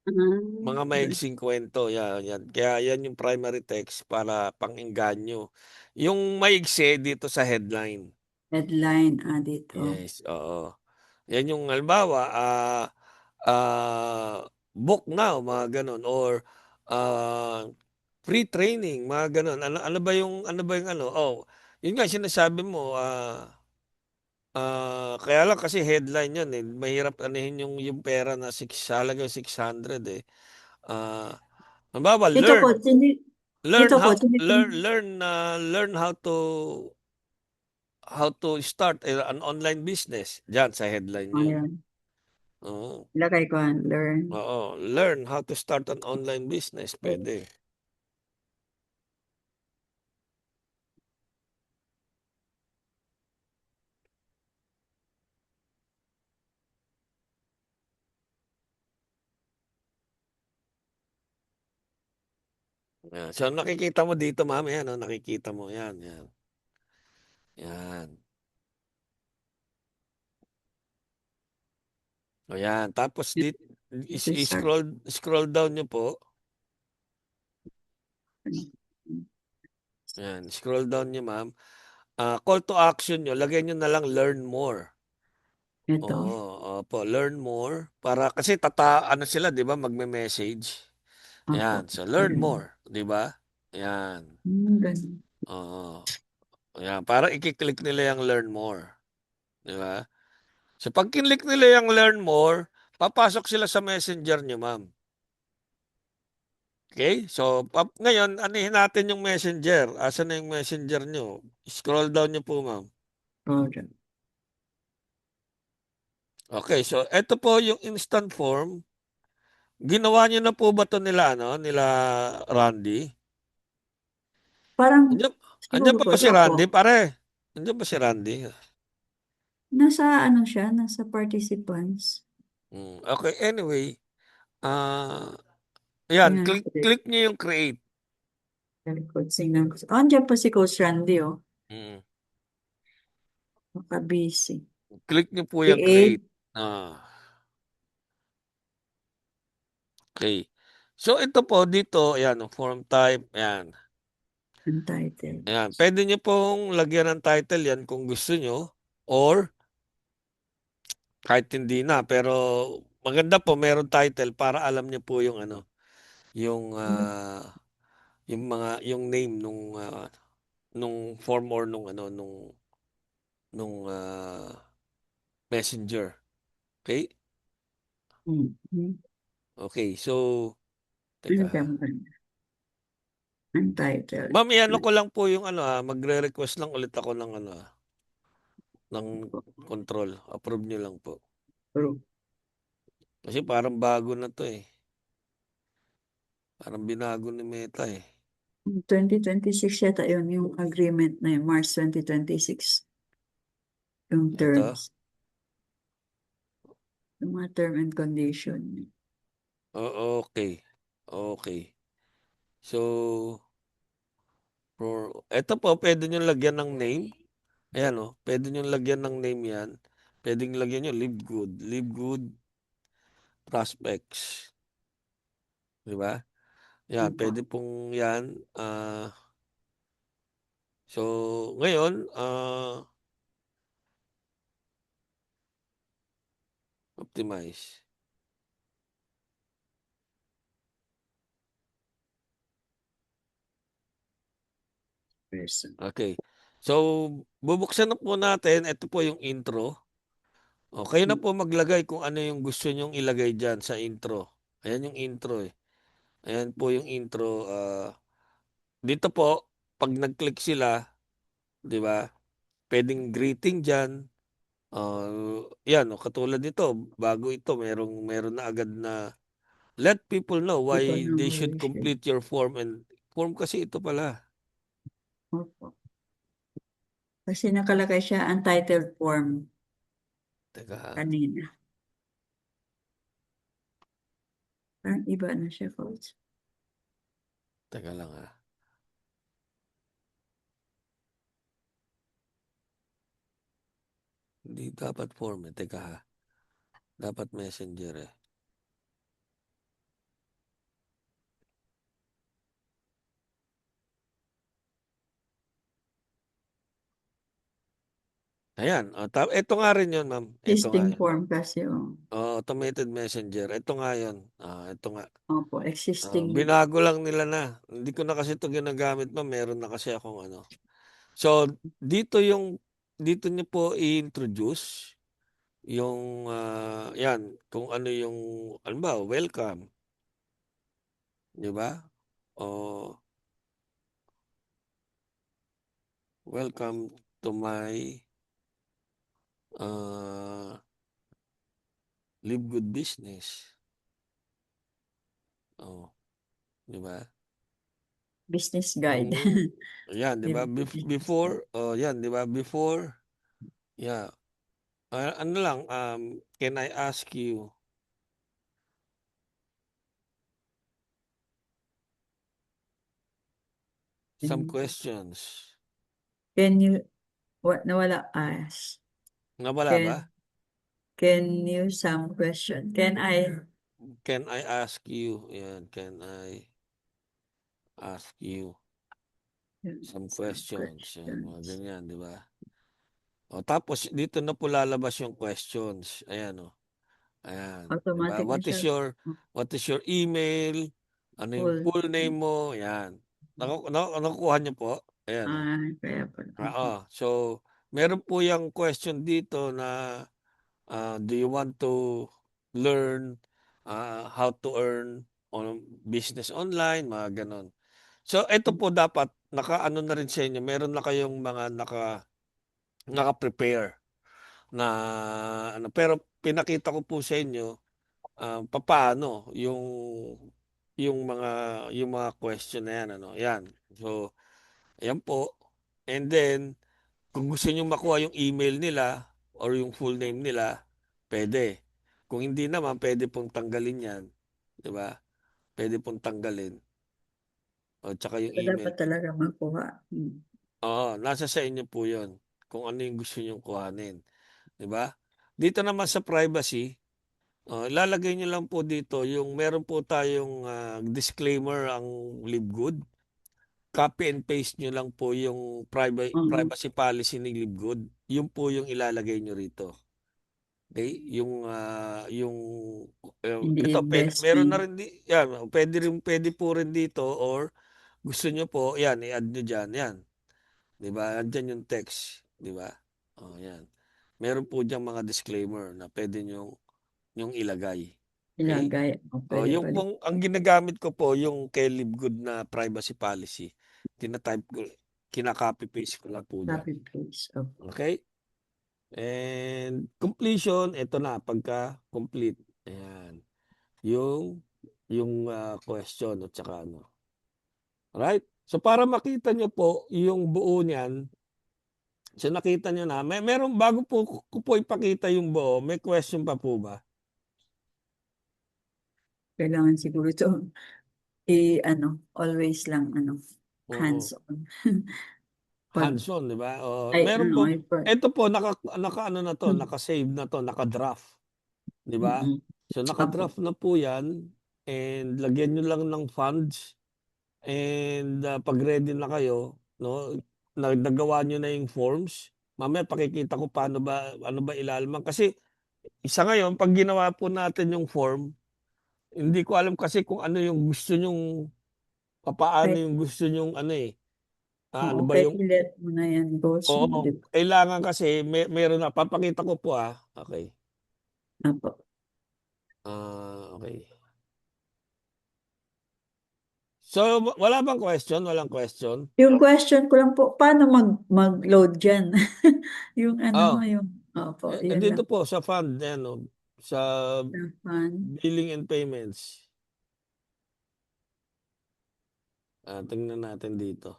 Mga Good. maigsing kwento. Yan, yan. Kaya yan yung primary text para pang-engganyo. Yung maigsi dito sa headline. Headline, dito. Yes, oo. Yan yung halimbawa, book now, mga ganun. Or, ah, free training, mga gano'n. Ano ba yung ano? Oh, yun nga sinasabi mo, kaya lang kasi headline yun eh. Mahirap anuhin yung pera na halagang 600 eh. Ah, halimbawa, Ito po, ito po, learn how to start an online business. Diyan sa headline yun. ayan, Oo. lagay ko, learn. Oo. Learn how to start an online business. Pwede. Yan. So nakikita mo dito, ma'am, yan, oh, nakikita mo yan, yan. Yan. O yan. Tapos Ito start. scroll down nyo po. Yan. Scroll down nyo, ma'am. Call to action nyo, lagyan nyo na lang learn more. Ito, Oo, opo, learn more. Para, kasi ano sila, di ba, magme-message. opo, Yan. So, learn learn. more. Di ba? Yan. Ganun. Oo. Yan. Para i-click nila yung learn more. Di ba? So, pag kinlik nila yung learn more, papasok sila sa messenger nyo, ma'am. Okay? So, ngayon, anihin natin yung messenger. Asan na yung messenger nyo? Scroll down nyo po, ma'am. Project. Okay, so ito po yung instant form. Ginawa niyo na po ba to nila Randy? Parang, Andiyan, andiyan siguro pa po, ba si opo. Randy, pare? Andiyan ba si Randy? Nasa ano siya, nasa participants. Okay, anyway. Ah, yan, Tingnan ko din. click niyo yung create. Record, tingnan ko. Oh, andyan po si Coach Randy, oh. Mm. Maka-busy. Click niyo po yung Create create. Ah, okay. So ito po dito, ayan, form type, ayan. and title. Ayan, pwede niyo pong lagyan ng title yan kung gusto niyo or kahit hindi na, pero maganda po meron title para alam niyo po yung ano, yung yung name nung form or nung messenger. Okay? Mm-hmm. Okay, so Ang teka. ganda. Untitled. Ma'am, iano ko lang po yung ano magre-request lang ulit ako ng ng control. Approve niyo lang po. Group. Kasi parang bago na to eh. Parang binago ni Meta eh. 2026 yata yun, yung agreement na yun, March 2026. Yung Ito. terms. Yung mga term and condition. Okay. Okay. So, ito po, pwede nyo lagyan ng name. Ayan o, pwede nyo lagyan ng name yan. Pwedeng lagyan nyo live good prospects. Di ba? Yan, Opo. pwede pong yan. So, ngayon, optimize. Person. Okay. So, bubuksan na po natin. Ito po yung intro. O, kayo na po maglagay kung ano yung gusto nyong ilagay dyan sa intro. Ayan yung intro eh. Ayan po yung intro. Dito po, pag nag-click sila, di ba? Pwedeng greeting dyan. Yan, katulad nito, bago ito, meron na agad na let people know why People know they who should we should. complete your form and form kasi ito pala. Opo. Kasi nakalagay siya untitled form Teka, kanina. Parang iba na siya, Coach. teka lang ha. Hindi dapat form eh. Teka ha. Dapat messenger eh. Ayan, ito nga rin yun, ma'am. Ito nga Existing yun. form kasi, Automated messenger. Ito nga yun. Ito nga. opo, existing. Binago lang nila na. Hindi ko na kasi ito ginagamit, ma'am. Meron na kasi akong ano. So, dito niyo po i-introduce yung, yan, kung ano yung, ano ba, welcome. Di ba? O, welcome to my uh, live good business. Oh, di ba? Business guide. Mm. Yan, di ba? Live good business guide. Before, yan, di ba? Before, yeah. Ano lang, can I ask you some Mm. questions? Can you, nawala as. Nawala ba? Can you some question? Can I Can I ask you? Yan, can I ask you some some questions? Yan, mga questions? ganyan, di ba? O, tapos, dito na po lalabas yung questions. Ayan, o. Ayan, 'di ba? Automatic na siya. What is your email? Ano yung Full. full name mo? 'Yan. Nakukuha niyo po? Ayan, oh. Kaya pala. Oo. So, meron po yung question dito na do you want to learn how to earn on business online, mga gano'n. So, ito po dapat naka-ano na rin sa inyo, meron na kayong mga naka-prepare na ano, pero pinakita ko po sa inyo papaano yung mga question na yan, ano, yan. So, ayan po. And then, kung gusto niyo makuha yung email nila or yung full name nila, pwede. Kung hindi naman, pwede pong tanggalin yan. Di ba? Pwede pong tanggalin. O, tsaka yung So, dapat email. talaga makuha. Oo, nasa sa inyo po yun. Kung ano yung gusto niyong kuhanin. Di ba? Dito naman sa privacy, ilalagay niyo lang po dito yung meron po tayong disclaimer ang LiveGood. Copy and paste niyo lang po yung Oo. privacy policy ni LiveGood. Yun po yung ilalagay niyo rito. Okay? Yung Hindi ito meron na investment. rin yan, pwede po rin dito or gusto niyo po yan i-add niyo diyan yan. 'Di ba? Andiyan yung text, 'di ba? Oh, yan. Meron po diyang mga disclaimer na pwede yung ilagay. Okay? Ilagay. Pwede Yung pala. pong ang ginagamit ko po yung kay LiveGood na privacy policy. Tina-type ko, kina-copy paste ko lang po diyan. Copy paste. Oh. Okay? And completion, ito na pagka complete. Ayan. Yung question at saka ano. Right? So para makita nyo po yung buo niyan, so nakita nyo na, meron bago po ko po ipakita yung buo, may question pa po ba? Kailangan siguro ito always lang, Oo. hands-on. Pag, Hands-on, di ba? ay, Meron po, ay, pag, ito po, naka ano na to, naka-save na to, naka-draft. Di ba? mm-mm. So, Apo, naka-draft na po yan. And lagyan nyo lang ng funds. And pag ready na kayo, no, nagawa nyo na yung forms. Mamaya pakikita ko paano ba, ano ba ilalaman. Kasi isa ngayon, pag ginawa po natin yung form, hindi ko alam kasi kung ano yung gusto nyong, papaano kahit, yung gusto nyong ano eh. oo, Ano ba kahit yung i-let mo na yan, boss mo, Oo, di ba? kailangan kasi meron na papakita ko po, Okay. Apo. Okay. So wala bang question? Walang question? Yung question ko lang po, paano mag-load dyan? Yung Oh, opo, yun dito lang. po sa fund, ano, sa Fun. billing and payments. Tingnan natin dito.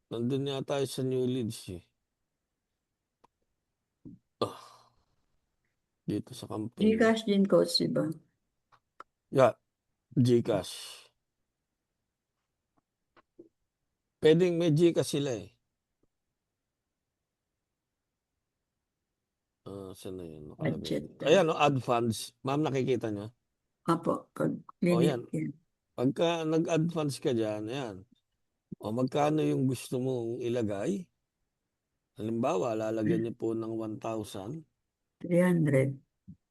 Nandun yata tayo sa new leads eh. Ah, dito sa company. Gcash din, coach, di ba? Yeah, GCash. Pwedeng may GCash sila eh. Saan na yun? Nakalagay Budget. dito. Ayan, add funds. Ma'am, nakikita nyo? Apo, pag O clinic yan. yan. Pagka nag-add funds ka dyan, ayan. O magkano yung gusto mong ilagay? Halimbawa, lalagyan niyo po ng 1,000, 300.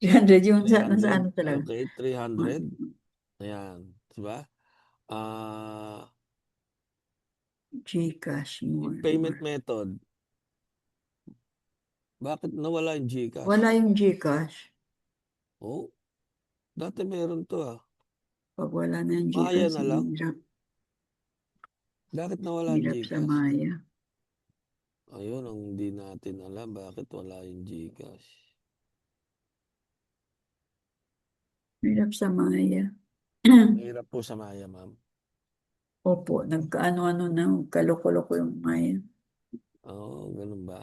300 yung nasa 300, ano talaga. okay, 300. Ayan, di ba? GCash, Yung more, payment more. method, bakit nawala yung GCash? Wala yung GCash. Oh, dati meron to ah. Pag wala na yung Maya GCash, na lang. hirap, Bakit nawala yung hirap sa GCash? Maya. Ayun, ang hindi natin alam bakit wala yung GCash. Hirap sa Maya. Mahirap po sa Maya, ma'am. Opo, nagkaano-ano na, kaloko-loko yung Maya. Oo, ganun ba?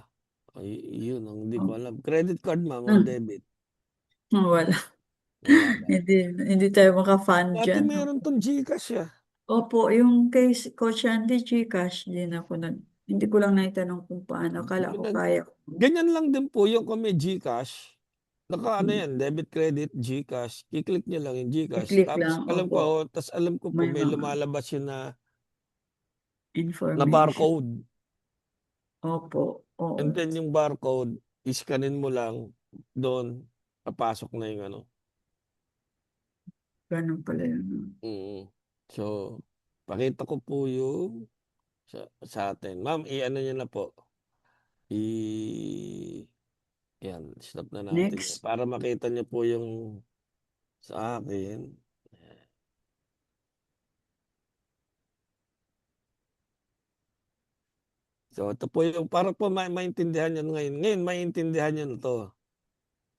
Ay, yun, ang hindi ko Oh. alam. Credit card, ma'am, or Hmm, debit? wala. Wala ba? Hindi, hindi tayo maka-fund Dati dyan. meron tong GCash ah. Opo, yung kay Coach Andy, GCash din ako hindi ko lang naitanong kung paano. Akala ko Nag- kaya ko. Ganyan lang din po yung kung may GCash. Naka ano Hmm, yan, debit, credit, GCash. I-click nyo lang yung GCash. i-click lang, opo. Tapos alam ko po May may mga lumalabas yun na information. barcode. Opo, And oo. then yung barcode, iskanin mo lang doon, papasok na yung ano. Ganun pala yun. Mm. So, pakita ko po yung sa atin. Ma'am, i-ano nyo na po. Yan, stop na natin yan. Next. Para makita nyo po yung sa akin. So, ito po yung, para po maintindihan nyo ngayon. Ngayon, maintindihan nyo na to.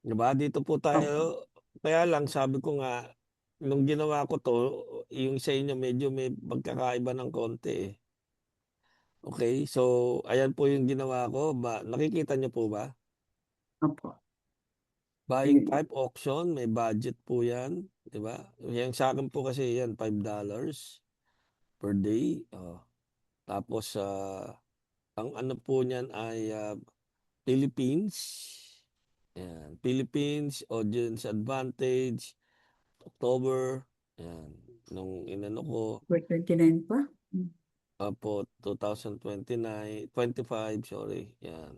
Diba? Dito po Opo, tayo. Kaya lang, sabi ko nga, nung ginawa ko to, yung sa inyo medyo may pagkakaiba ng konti eh. Okay, so ayan po yung ginawa ko. Nakikita nyo po ba? opo. Buying Sige, type auction, may budget po yan. Di ba? Yung sa akin po kasi yan, $5 per day. Oh. Tapos, ang ano po niyan ay Philippines. Yan. Philippines, Audience Advantage, October. Yan. Nung inano ko, for 29 pa? po 2029, 25, sorry. Yan.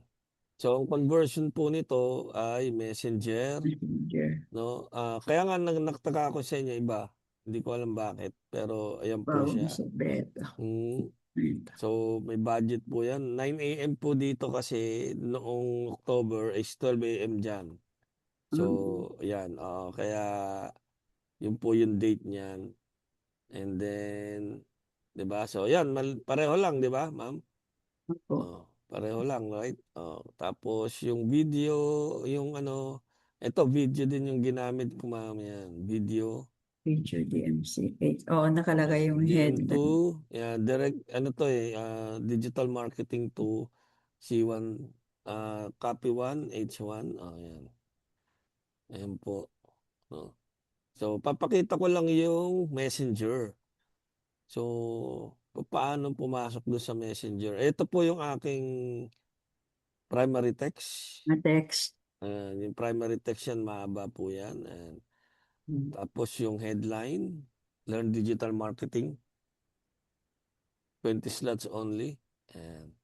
So, ang conversion po nito ay Messenger, Messenger. no? Kaya nga nagtaka ako sa inyo iba. Hindi ko alam bakit, pero ayan po Bawang siya. sa beta. Mm. Beta. So, may budget po yan. 9 a.m. po dito kasi noong October is 12 a.m. dyan. So, ayan. Kaya, yun po yung date niyan. And then, di ba? So, ayan. Pareho lang, di ba, ma'am? Opo. Pareho lang, right? Tapos yung video, yung ano, ito video din yung ginamit ko ma'am yan. Video. Feature DMCH. Oo, nakalagay yung headline. DM2, yeah, direct, ano to eh, digital marketing to C1, copy 1, H1. Yan. Ayan po. Oh. So, papakita ko lang yung messenger. So, paano pumasok doon sa messenger? Ito po yung aking primary text. Na text. Yung primary text yan, mahaba po yan. And, Hmm. tapos yung headline, Learn Digital Marketing, 20 slots only. And,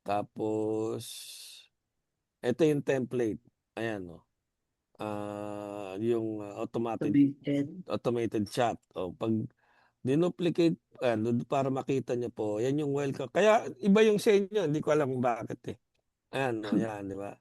tapos, ito yung template. Ayan, no. Yung Automated. automated chat. O, pag dinuplicate, para makita nyo po, yan yung welcome. Kaya, iba yung sa inyo. Hindi ko alam kung bakit eh. Ayan, no, yan, di ba?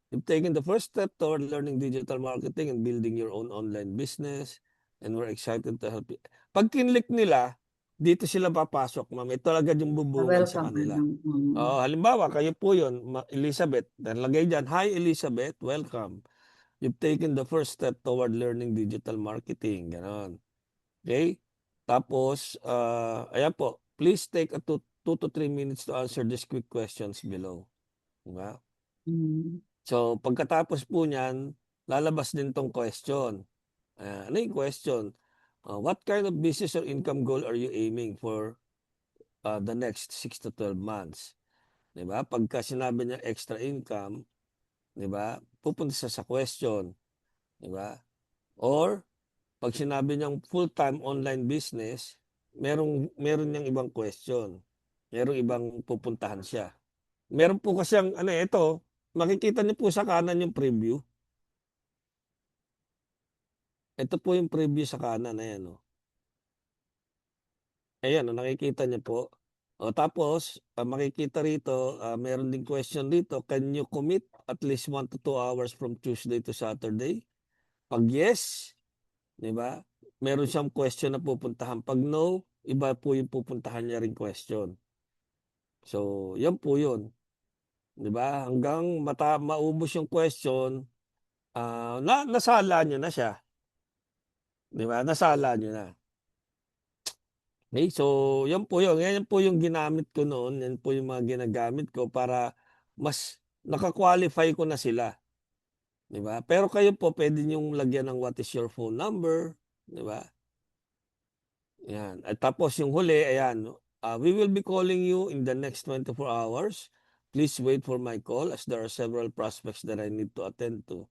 You've taken the first step toward learning digital marketing and building your own online business, and we're excited to help you. Pag kinlik nila, dito sila papasok, ma'am. Ito agad yung bubungad sa Welcome. kanila. Ano, Halimbawa, kayo po yun, Elizabeth. Then lagay dyan, Hi Elizabeth, welcome. You've taken the first step toward learning digital marketing. Ganon. Okay? Tapos, ayan po, please take a 2 to 3 minutes to answer these quick questions below. Diba? mm, So, pagkatapos po niyan, lalabas din tong question. Ano yung question? What kind of business or income goal are you aiming for the next 6 to 12 months? 'Di ba? Pagka sinabi niya extra income, 'di ba? Pupunta sa question, 'di ba? Or pag sinabi niyang full-time online business, meron niyang ibang question. Merong ibang pupuntahan siya. Meron po kasi ang ano, ito, makikita niyo po sa kanan yung preview. Ito po yung preview sa kanan, ayan o. Ayan o, nakikita niyo po. O tapos, makikita rito, meron ding question dito, can you commit at least 1 to 2 hours from Tuesday to Saturday? Pag yes, di ba? Meron siyang question na pupuntahan. Pag no, iba po yung pupuntahan niya ring question. So, yan po yun. Di ba? Hanggang maubos yung question, nasala nyo na siya. Di ba? Nasala nyo na. Okay, so yan po yun. Yan po yung ginamit ko noon. Yan po yung mga ginagamit ko para mas naka-qualify ko na sila. Di ba? Pero kayo po, pwede niyong lagyan ng what is your phone number. Di ba? Yan. At tapos yung huli, ayan. We will be calling you in the next 24 hours. Please wait for my call as there are several prospects that I need to attend to.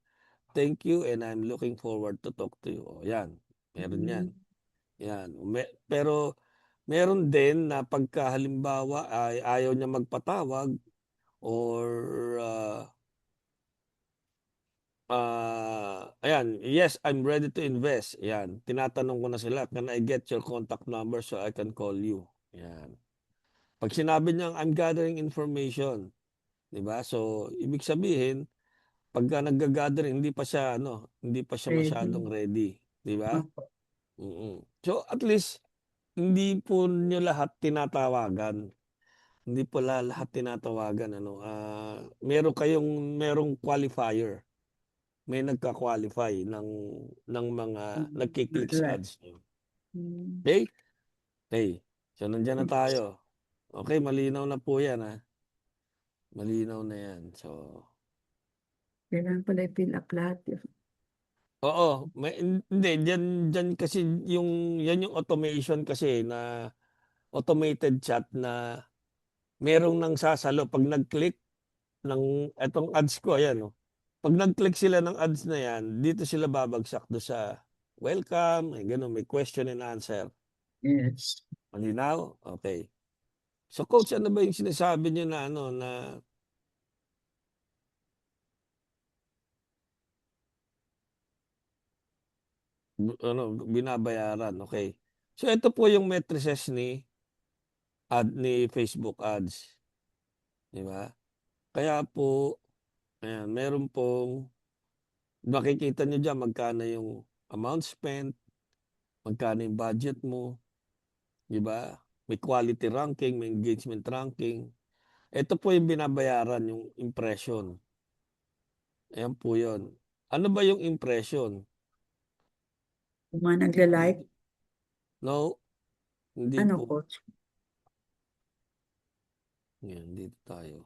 Thank you and I'm looking forward to talk to you. O, yan. Meron yan. Mm. Yan. Pero meron din na pagka halimbawa ay ayaw niya magpatawag or ayan, yes, I'm ready to invest. Yan. Tinatanong ko na sila, can I get your contact number so I can call you? Yan. Pag sinabi niyang I'm gathering information, 'di ba? So, ibig sabihin, pagka nagga-gathering, hindi pa siya Ready. masyadong ready, 'di ba? Opo. So, at least hindi po niyo lahat tinatawagan. Hindi po lahat tinatawagan ano. Merong qualifier. May nagka-qualify ng mga nagki-click sa Right. ads niyo. Mm. Okay? Okay. So, nandiyan na tayo. Okay, malinaw na po 'yan, ha. Malinaw na 'yan. So, Kailangan pala i-fill up lahat yun. oo, hindi diyan kasi yan yung automation kasi na automated chat na merong nang sasalo 'pag nag-click ng etong ads ko, ayan, oh. 'Pag nag-click sila ng ads na 'yan, dito sila babagsak do sa welcome, may gano'n, may question and answer. Yes. Malinaw? Okay. So coach, ano ba yung sinasabi niyo na ano na binabayaran? Okay. So ito po yung matrices ni Facebook Ads, 'di ba? Kaya po, ayan, meron pong makikita niyo diyan magkano yung amount spent, magkano yung budget mo, 'di ba? May quality ranking, may engagement ranking. Ito po yung binabayaran, yung impression. Ayan po yun. Ano ba yung impression? Yung mga nagla-like, No, hindi ano po. coach? Yan, dito tayo.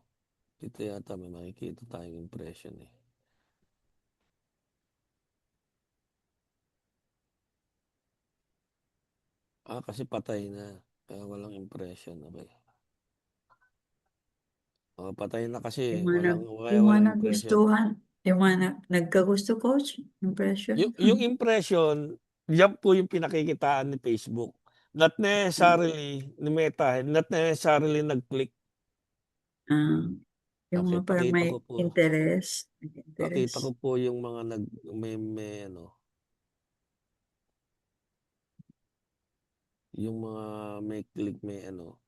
Dito yata may makikita tayong impression eh. Kasi patay na. Kaya walang impression. Okay. Patay na kasi. Yung mga nag, Kaya yung mga walang impression. nagustuhan, yung mga nagkagusto coach, impression. Yung impression, yan po yung pinakikitaan ni Facebook. Not necessarily ni Meta, not necessarily nag-click. Ah, yung Okay, mga parang pakita may ko po. interest, may Pakita ko interest. po yung mga may ano, yung mga may click, may ano.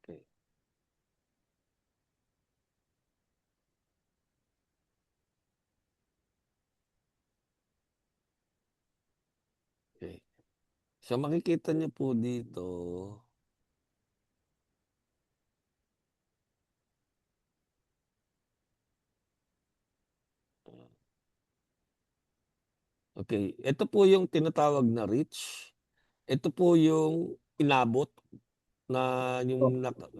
Okay. Okay. So makikita niyo po dito, okay, ito po yung tinatawag na reach. Ito po yung inabot na Oh,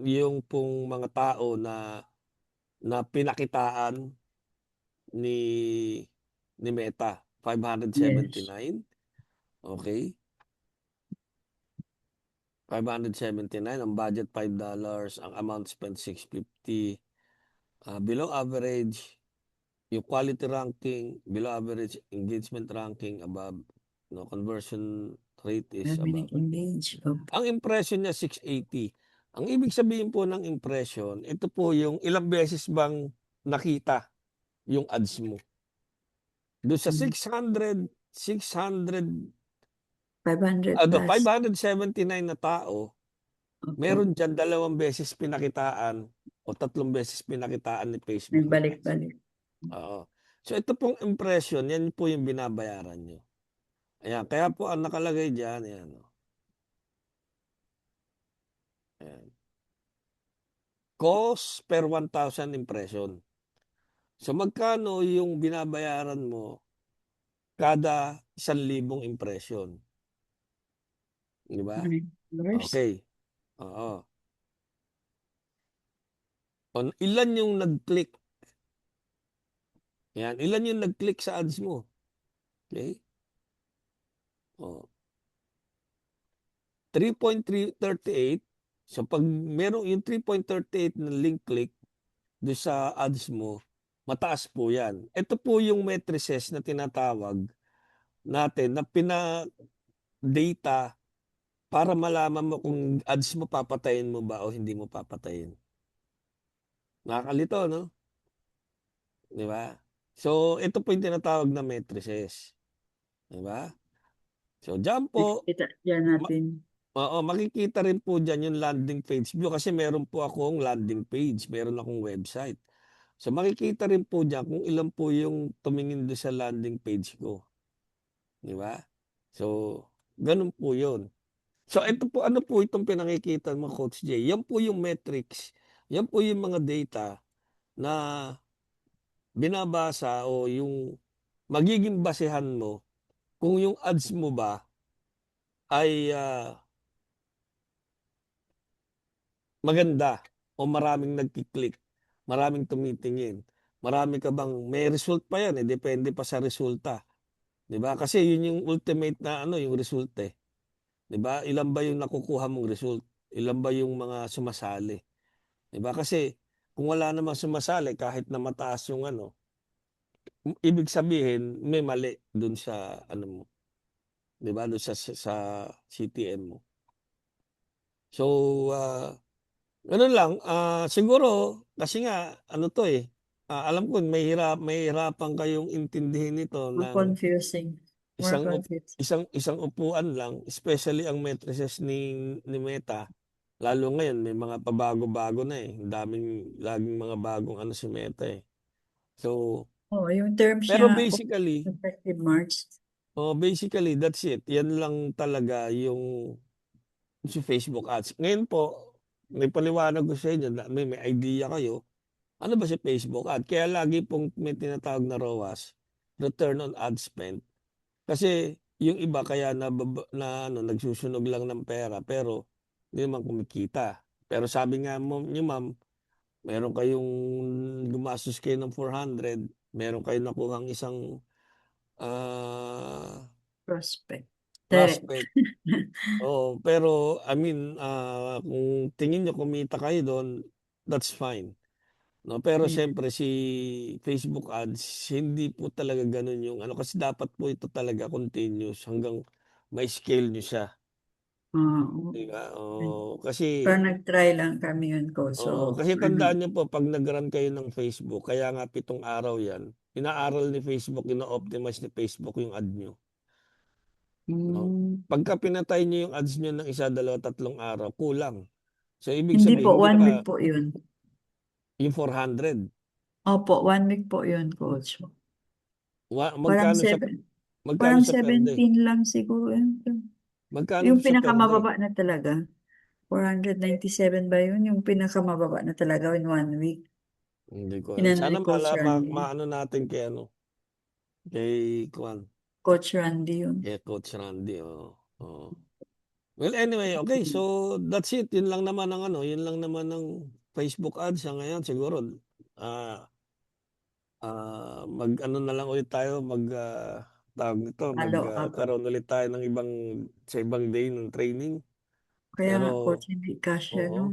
yung pong mga tao na na pinakitaan ni Meta, Yes. 579. Okay? 579, ang budget $5, ang amount spent $650. Below average, yung quality ranking, below average, engagement ranking, above, no, conversion rate is above. Minute engage. Opo. Ang impression niya 680. Ang ibig sabihin po ng impression, ito po yung ilang beses bang nakita yung ads mo. Doon sa 500 plus. 579 na tao, Opo. meron diyan 2 beses pinakitaan o 3 beses pinakitaan ni Facebook yung ads. Nagbalik-balik. Oo. So ito pong impression, yan po yung binabayaran niyo. Ayan, kaya po ang nakalagay diyan, ayan, oh. Ayan. Cost per 1,000 impression. So magkano yung binabayaran mo kada 1,000 impression, 'di ba? $100. Okay. Oo. Ilan yung nag-click? Yan, ilan yung nag-click sa ads mo? Okay? Oh, 3.338. So pag meron yung 3.38 na link click do sa ads mo, mataas po 'yan. Ito po yung matrices na tinatawag natin na pina-data para malaman mo kung ads mo papatayin mo ba o hindi mo papatayin. Nakakalito, no? 'Di ba? So, ito po yung tinatawag na matrices. 'Di ba? So, diyan po, Kita dyan ma natin. oo, makikita rin po diyan yung landing page view kasi meron po akong landing page, meron akong website. So, makikita rin po diyan kung ilan po yung tumingin do'n sa landing page ko, 'di ba? So, gano'n po 'yun. So, ito po, ano po itong pinakikita mo, Coach Jay, yan po yung metrics, yan po yung mga data na binabasa o yung magiging basehan mo kung yung ads mo ba ay maganda o maraming nagki-click, maraming tumitingin, marami ka bang may result pa yan, depende pa sa resulta, 'di ba? Kasi yun yung ultimate na ano, yung result, 'di ba? Ilan ba yung nakukuha mong result? Ilan ba yung mga sumasali, 'di ba? Kasi kung wala namang sumasali kahit na mataas yung ano, ibig sabihin may mali dun sa ano mo, 'di ba? Dun sa CTM mo. So, gano'n lang, siguro kasi nga ano 'to, alam ko mahihirapan kayong intindihin ito More ng confusing. More isang confusing. isang upuan lang, especially ang matrices ni Meta. Lalo ngayon may mga pabago-bago na, Ang daming laging mga bagong ano si Meta, So, Oh, yung terms pero niya, basically, effective March. that's it. Yan lang talaga yung si Facebook ads. Ngayon po, may paliwanag ko sa inyo na may idea kayo. Ano ba si Facebook ad? Kaya lagi pong may tinatawag na ROAS, return on ad spend. Kasi yung iba kaya na ano, nagsusunog lang ng pera pero hindi naman kumikita. Pero sabi nga mo niyo, ma'am, meron kayong gumastos kayo ng 400, meron kayong nakuhang isang Prospect. Direct. prospect. Oo, pero I mean, kung tingin niyo kumita kayo do'n, that's fine. No, pero Yeah. siyempre si Facebook ads hindi po talaga gano'n yung ano, kasi dapat po ito talaga continuous hanggang mai-scale niyo siya, Oo. 'di ba? Oo, kasi Pero nag-try lang kami yun ko. So, kasi ano, tandaan niyo po 'pag nag-run kayo ng Facebook, kaya nga 7 araw 'yan, inaaral ni Facebook, ino-optimize ni Facebook yung ad niyo, 'no? mm, Pagka pinatay niyo yung ads niyo ng 1, 2, 3 araw, kulang. So, ibig hindi po, sabihin hindi 1 week ka po yun. yung 400, Opo, 1 week po yun, coach. Parang magkano sa seven, magkano parang sa per day? 17 lang siguro yun. Magkano Yung sa per day? pinakamababa na talaga. 497 ba yun? Yung pinakamababa na talaga in 1 week. Hindi ko alam. Inano Sana ni Coach Randy. maano natin kay ano, kay Kwan, Coach Randy yun. kay Coach Randy, oo. Oo. Well, anyway, okay. So, that's it. Yun lang naman ang ano, yun lang naman ang Facebook ads sa ngayon. Siguro, ah, mag-ano na lang ulit tayo, tawag nito, Follow up. karoon ulit tayo ng sa ibang day ng training. Kaya Pero, nga, coach, hindi kasya, oo, no?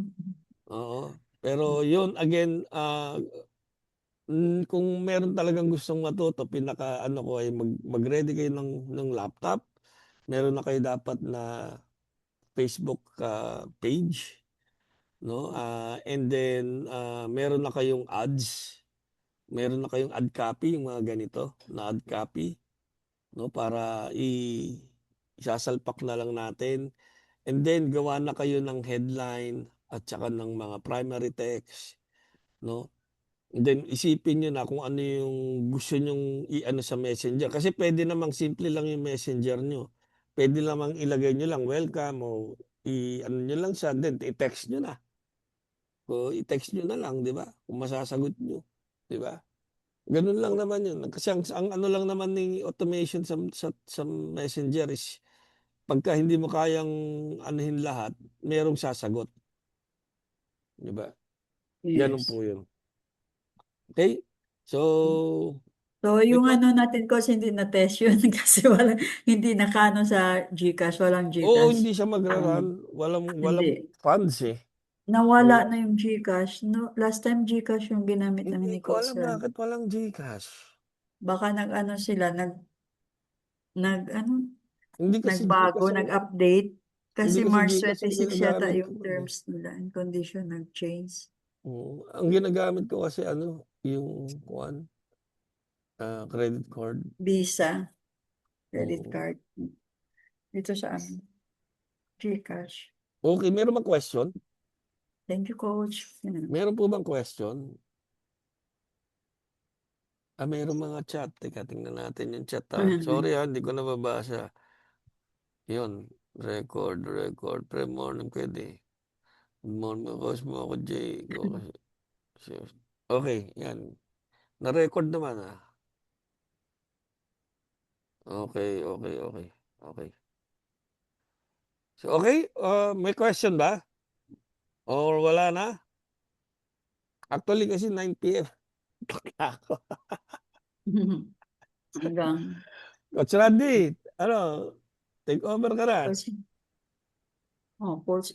oo. Pero yun, again, kung meron talagang gustong matuto, pinaka ano ko ay mag-ready kayo ng laptop. Meron na kayo dapat na Facebook page, no? And then meron na kayong ads, meron na kayong ad copy, yung mga ganito na ad copy, no? Para isasalpak na lang natin. And then gawa na kayo ng headline at saka ng mga primary text, no? And then isipin niyo na kung ano yung gusto nyong i-ano sa Messenger. Kasi pwede namang simple lang yung Messenger niyo. Pwede namang ilagay niyo lang welcome o i-ano niyo lang siya, then i-text niyo na. O i-text niyo na lang, 'di ba? Kung masasagot niyo, 'di ba? Ganun lang naman yun. Kasi ang ano lang naman ng automation sa Messenger is pagka hindi mo kayang anuhin lahat, merong sasagot, 'di ba? Ganun Yes. po yun. Okay? So, So, may yung que- ano natin coach, hindi na-test yun kasi hindi nakano sa GCash, walang Oo, GCash. hindi siya magra-run. Um, Walang hindi. funds eh. Nawala No? na yung GCash. No, last time GCash yung ginamit namin Hindi ni ko Coach alam Ram. bakit walang GCash. Baka nag-ano sila, ano, Hindi nagbago, kasi nag-update. hindi Kasi kasi March GCash ang 26 yata ginagamit ko. yung terms nila and condition nag-change. Ang ginagamit ko kasi ano, yung credit card. Visa, credit Oo. card. Dito sa amin, GCash. Okay, meron bang question? Thank you, Coach. Yan. Meron po bang question? Meron mga chat. Teka, tingnan natin yung chat ha. Sorry ha, hindi ko nababasa. Yun, record. Pre-morning pwede. Good morning, boss mo ako, Jay. Okay, yan. Na-record naman ah. Okay. Okay. So, okay, may question ba? Or wala na? Actually, kasi 9 p.m. ako. Hanggang, Coach Randy, ano, take over ka na. Coach, oh, Coach